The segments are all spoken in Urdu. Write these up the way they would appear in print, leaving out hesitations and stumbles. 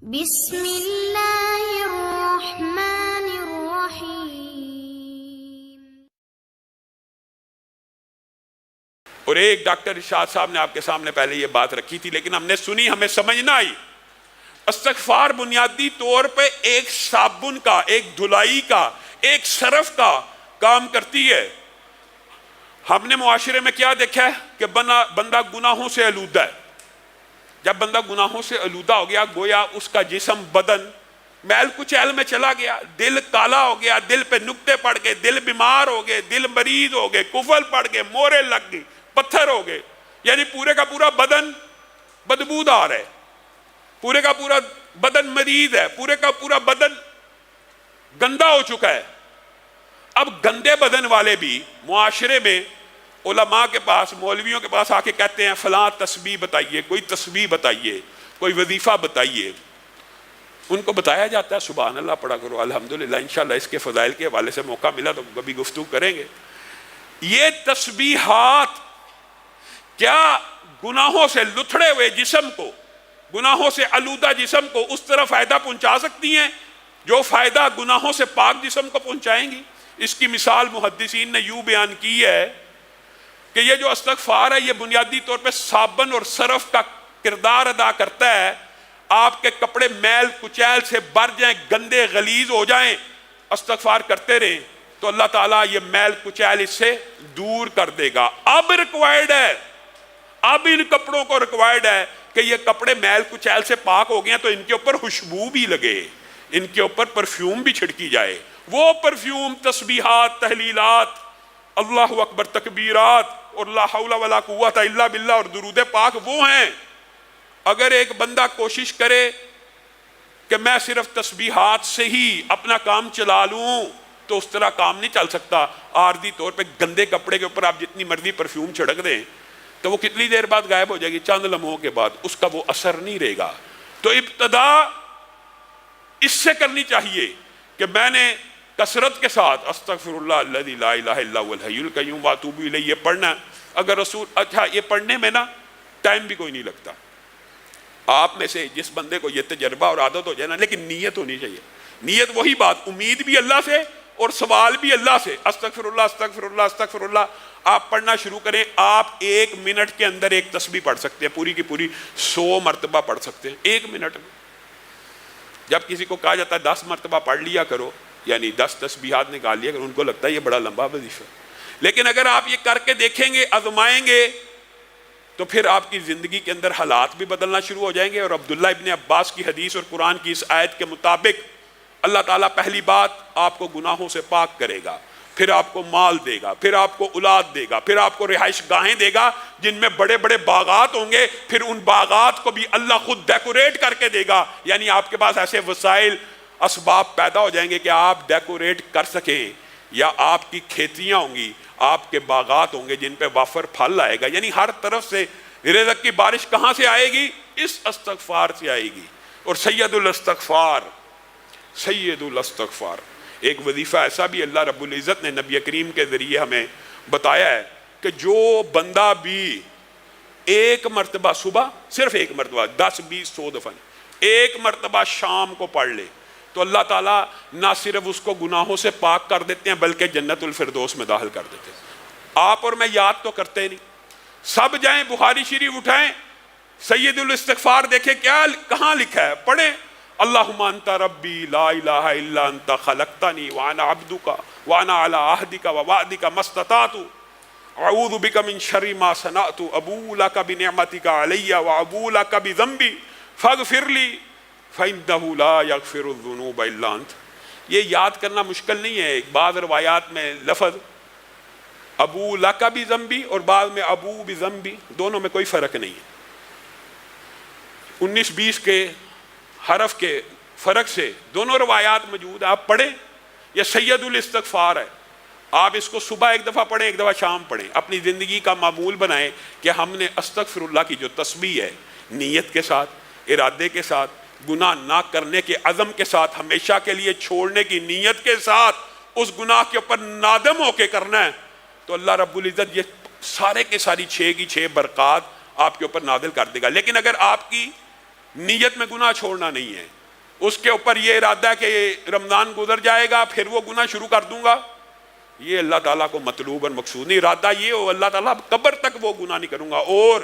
بسم اللہ الرحمن الرحیم۔ اور ایک ڈاکٹر ارشاد صاحب نے آپ کے سامنے پہلے یہ بات رکھی تھی، لیکن ہم نے سنی، ہمیں سمجھ نہ آئی۔ استغفار بنیادی طور پہ ایک صابن کا، ایک دھلائی کا، ایک صرف کا کام کرتی ہے۔ ہم نے معاشرے میں کیا دیکھا ہے کہ بندہ گناہوں سے آلودہ ہے۔ جب بندہ گناہوں سے آلودہ ہو گیا، گویا اس کا جسم، بدن میل کچیل میں چلا گیا، دل کالا ہو گیا، دل پہ نقطے پڑ گئے، دل بیمار ہو گئے، دل مریض ہو گئے، کفل پڑ گئے، مورے لگ گئی، پتھر ہو گئے، یعنی پورے کا پورا بدن بدبودار ہے، پورے کا پورا بدن مریض ہے، پورے کا پورا بدن گندا ہو چکا ہے۔ اب گندے بدن والے بھی معاشرے میں علماء کے پاس، مولویوں کے پاس آ کے کہتے ہیں فلاں تسبیح بتائیے، کوئی تسبیح بتائیے، کوئی وظیفہ بتائیے۔ ان کو بتایا جاتا ہے سبحان اللہ پڑھا کرو، الحمدللہ، انشاءاللہ اس کے فضائل کے حوالے سے موقع ملا تو کبھی گفتگو کریں گے۔ یہ تسبیحات کیا گناہوں سے لتھڑے ہوئے جسم کو، گناہوں سے آلودہ جسم کو اس طرح فائدہ پہنچا سکتی ہیں جو فائدہ گناہوں سے پاک جسم کو پہنچائیں گی؟ اس کی مثال محدثین نے یوں بیان کی ہے کہ یہ جو استغفار ہے یہ بنیادی طور پہ صابن اور صرف کا کردار ادا کرتا ہے۔ آپ کے کپڑے میل کچیل سے بھر جائیں، گندے غلیظ ہو جائیں، استغفار کرتے رہیں تو اللہ تعالیٰ یہ میل کچیل اس سے دور کر دے گا۔ اب ریکوائرڈ ہے، اب ان کپڑوں کو ریکوائرڈ ہے کہ یہ کپڑے میل کچیل سے پاک ہو گئے ہیں تو ان کے اوپر خوشبو بھی لگے، ان کے اوپر پرفیوم بھی چھڑکی جائے۔ وہ پرفیوم، تسبیحات، تحلیلات، اللہ اکبر تکبیرات اور لا حول ولا قوت الا باللہ اور درود پاک وہ ہیں۔ اگر ایک بندہ کوشش کرے کہ میں صرف تسبیحات سے ہی اپنا کام چلا لوں تو اس طرح کام نہیں چل سکتا۔ عارضی طور پہ گندے کپڑے کے اوپر آپ جتنی مرضی پرفیوم چھڑک دیں تو وہ کتنی دیر بعد غائب ہو جائے گی، چند لمحوں کے بعد اس کا وہ اثر نہیں رہے گا۔ تو ابتدا اس سے کرنی چاہیے کہ میں نے کثرت کے ساتھ استغفر اللہ الذی لا الہ الا هو الحی القیوم واتوب الیہ یہ پڑھنا ہے۔ اگر رسول اچھا یہ پڑھنے میں نا ٹائم بھی کوئی نہیں لگتا۔ آپ میں سے جس بندے کو یہ تجربہ اور عادت ہو جائے نا، لیکن نیت ہونی چاہیے۔ نیت وہی بات، امید بھی اللہ سے اور سوال بھی اللہ سے۔ استغفر اللہ استغفر اللہ استغفر اللہ آپ پڑھنا شروع کریں، آپ 1 منٹ کے اندر ایک تسبیح پڑھ سکتے ہیں، پوری کی پوری 100 مرتبہ پڑھ سکتے ہیں 1 منٹ میں۔ جب کسی کو کہا جاتا ہے 10 مرتبہ پڑھ لیا کرو، یعنی 10 تسبیحات نکال لیا کرو، ان کو لگتا ہے یہ بڑا لمبا وظیفہ۔ لیکن اگر آپ یہ کر کے دیکھیں گے، آزمائیں گے، تو پھر آپ کی زندگی کے اندر حالات بھی بدلنا شروع ہو جائیں گے۔ اور عبداللہ ابن عباس کی حدیث اور قرآن کی اس آیت کے مطابق اللہ تعالیٰ پہلی بات آپ کو گناہوں سے پاک کرے گا، پھر آپ کو مال دے گا، پھر آپ کو اولاد دے گا، پھر آپ کو رہائش گاہیں دے گا جن میں بڑے بڑے باغات ہوں گے، پھر ان باغات کو بھی اللہ خود ڈیکوریٹ کر کے دے گا۔ یعنی آپ کے پاس ایسے وسائل، اسباب پیدا ہو جائیں گے کہ آپ ڈیکوریٹ کر سکیں، یا آپ کی کھیتیاں ہوں گی، آپ کے باغات ہوں گے جن پہ وافر پھل آئے گا۔ یعنی ہر طرف سے رزق کی بارش کہاں سے آئے گی؟ اس استغفار سے آئے گی۔ اور سید الاستغفار ایک وظیفہ ایسا بھی اللہ رب العزت نے نبی کریم کے ذریعے ہمیں بتایا ہے کہ جو بندہ بھی 1 مرتبہ صبح، صرف 1 مرتبہ، 10 20 100 دفعہ، 1 مرتبہ شام کو پڑھ لے تو اللہ تعالیٰ نہ صرف اس کو گناہوں سے پاک کر دیتے ہیں بلکہ جنت الفردوس میں داخل کر دیتے ہیں۔ آپ اور میں یاد تو کرتے نہیں، سب جائیں بخاری شریف اٹھائیں، سید الاستغفار دیکھیں کیا کہاں لکھا ہے، پڑھیں۔ اللہم انت ربی لا الہ الا انت خلقتنی وانا عبدک وانا علی عہدک ووعدک ما استطعت اعوذ بک من شر ما صنعت ابوء لک بنعمتک علی وابوء لک بذنبی فاغفر لی فإنہ لا یغفر الذنوب الا انت۔ یہ یاد کرنا مشکل نہیں ہے۔ بعض روایات میں لفظ ابو لک بذنبی اور بعض میں ابو بذنبی، دونوں میں کوئی فرق نہیں ہے۔ 19-20 کے حرف کے فرق سے دونوں روایات موجود ہیں، آپ پڑھیں۔ یہ سید الاستغفار ہے، آپ اس کو صبح 1 دفعہ پڑھیں، 1 دفعہ شام پڑھیں۔ اپنی زندگی کا معمول بنائیں کہ ہم نے استغفر اللہ کی جو تسبیح ہے، نیت کے ساتھ، ارادے کے ساتھ، گناہ نہ کرنے کے عزم کے ساتھ، ہمیشہ کے لیے چھوڑنے کی نیت کے ساتھ اس گناہ کے اوپر نادم ہو کے کرنا ہے، تو اللہ رب العزت یہ سارے کے ساری 6 کی 6 برکات آپ کے اوپر نازل کر دے گا۔ لیکن اگر آپ کی نیت میں گناہ چھوڑنا نہیں ہے، اس کے اوپر یہ ارادہ ہے کہ رمضان گزر جائے گا پھر وہ گناہ شروع کر دوں گا، یہ اللہ تعالیٰ کو مطلوب اور مقصود نہیں۔ ارادہ یہ ہو اللہ تعالیٰ قبر تک وہ گناہ نہیں کروں گا۔ اور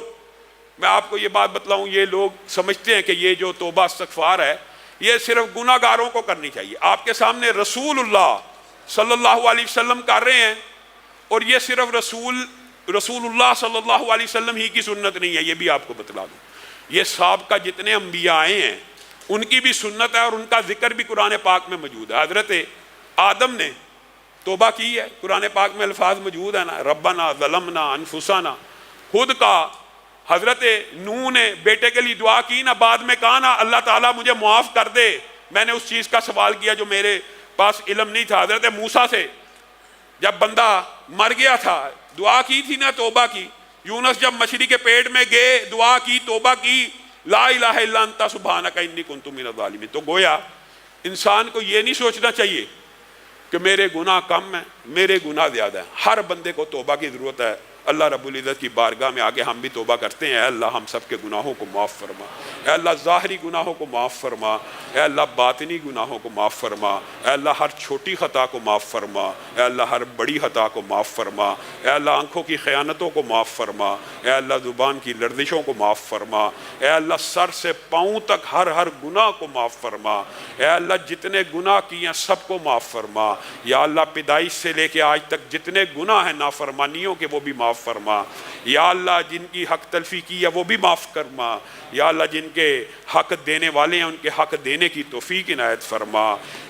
میں آپ کو یہ بات بتلاؤں، یہ لوگ سمجھتے ہیں کہ یہ جو توبہ استغفار ہے یہ صرف گناہ گاروں کو کرنی چاہیے۔ آپ کے سامنے رسول اللہ صلی اللہ علیہ وسلم کر رہے ہیں، اور یہ صرف رسول اللہ صلی اللہ علیہ وسلم ہی کی سنت نہیں ہے، یہ بھی آپ کو بتلا دوں۔ یہ سابقہ جتنے انبیاء آئے ہیں ان کی بھی سنت ہے، اور ان کا ذکر بھی قرآن پاک میں موجود ہے۔ حضرت آدم نے توبہ کی ہے، قرآن پاک میں الفاظ موجود ہیں نا، ربنا ظلمنا انفسنا، خود کا۔ حضرت نوح نے بیٹے کے لیے دعا کی نا، بعد میں کہا نا اللہ تعالیٰ مجھے معاف کر دے، میں نے اس چیز کا سوال کیا جو میرے پاس علم نہیں تھا۔ حضرت موسیٰ سے جب بندہ مر گیا تھا دعا کی تھی نا، توبہ کی۔ یونس جب مچھلی کے پیٹ میں گئے دعا کی، توبہ کی، لا الہ الا انت سبحانک انی کنت من الظالمین۔ تو گویا انسان کو یہ نہیں سوچنا چاہیے کہ میرے گناہ کم ہیں، میرے گناہ زیادہ ہیں۔ ہر بندے کو توبہ کی ضرورت ہے۔ اللہ رب العزت کی بارگاہ میں آگے ہم بھی توبہ کرتے ہیں، اے اللہ ہم سب کے گناہوں کو معاف فرما، اے اللہ ظاہری گناہوں کو معاف فرما، اے اللہ باطنی گناہوں کو معاف فرما، اے اللہ ہر چھوٹی خطا کو معاف فرما، اے اللہ ہر بڑی خطا کو معاف فرما، اے اللہ آنکھوں کی خیانتوں کو معاف فرما، اے اللہ زبان کی لرزشوں کو معاف فرما، اے اللہ سر سے پاؤں تک ہر گناہ کو معاف فرما، اے اللہ جتنے گناہ کیے ہیں سب کو معاف فرما، یا اللہ پیدائش سے لے کے آج تک جتنے گناہ ہیں نافرمانیوں کے وہ بھی معاف فرما، یا اللہ جن کی حق تلفی کی ہے وہ بھی معاف فرما، یا اللہ جن کے حق دینے والے ہیں ان کے حق دینے کی توفیق عنایت فرما،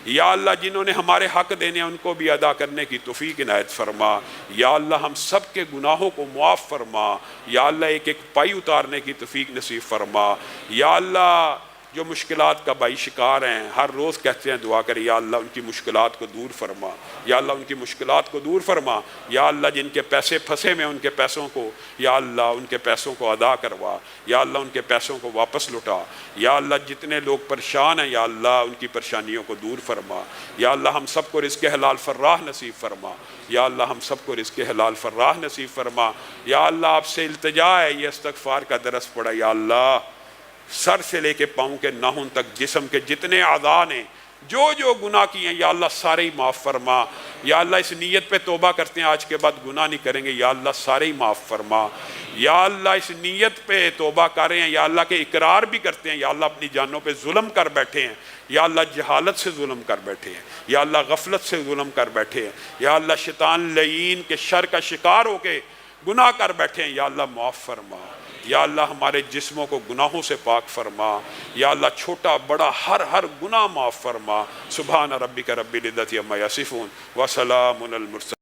یا اللہ جنہوں نے ہمارے حق دینے ہیں ان کو بھی ادا کرنے کی توفیق عنایت فرما، یا اللہ ہم سب کے گناہوں کو معاف فرما، یا اللہ ایک ایک پائی اتارنے کی توفیق نصیب فرما، یا اللہ جو مشکلات کا بائی شکار ہیں ہر روز کہتے ہیں دعا کریں، یا اللہ ان کی مشکلات کو دور فرما، یا اللہ ان کی مشکلات کو دور فرما، یا اللہ جن کے پیسے پھنسے میں ان کے پیسوں کو، یا اللہ ان کے پیسوں کو ادا کروا، یا اللہ ان کے پیسوں کو واپس لٹا، یا اللہ جتنے لوگ پریشان ہیں یا اللہ ان کی پریشانیوں کو دور فرما، یا اللہ ہم سب کو رزق حلال فراہ نصیب فرما، یا اللہ ہم سب کو رزق حلال فراہ نصیب فرما، یا اللہ آپ سے التجا ہے یہ استغفار کا درس پڑا، یا اللہ سر سے لے کے پاؤں کے ناخن تک جسم کے جتنے اعضاء نے جو گناہ کیے ہیں یا اللہ سارے ہی معاف فرما، یا اللہ اس نیت پہ توبہ کرتے ہیں آج کے بعد گناہ نہیں کریں گے، یا اللہ سارے ہی معاف فرما، یا اللہ اس نیت پہ توبہ کر رہے ہیں یا اللہ کے اقرار بھی کرتے ہیں یا اللہ اپنی جانوں پہ ظلم کر بیٹھے ہیں، یا اللہ جہالت سے ظلم کر بیٹھے ہیں، یا اللہ غفلت سے ظلم کر بیٹھے ہیں، یا اللہ شیطان لعین کے شر کا شکار ہو کے گناہ کر بیٹھے ہیں، یا اللہ معاف فرما، یا اللہ ہمارے جسموں کو گناہوں سے پاک فرما، یا اللہ چھوٹا بڑا ہر گناہ معاف فرما۔ سبحان ربک رب العزت عما یصفون وسلام علی المرسلین۔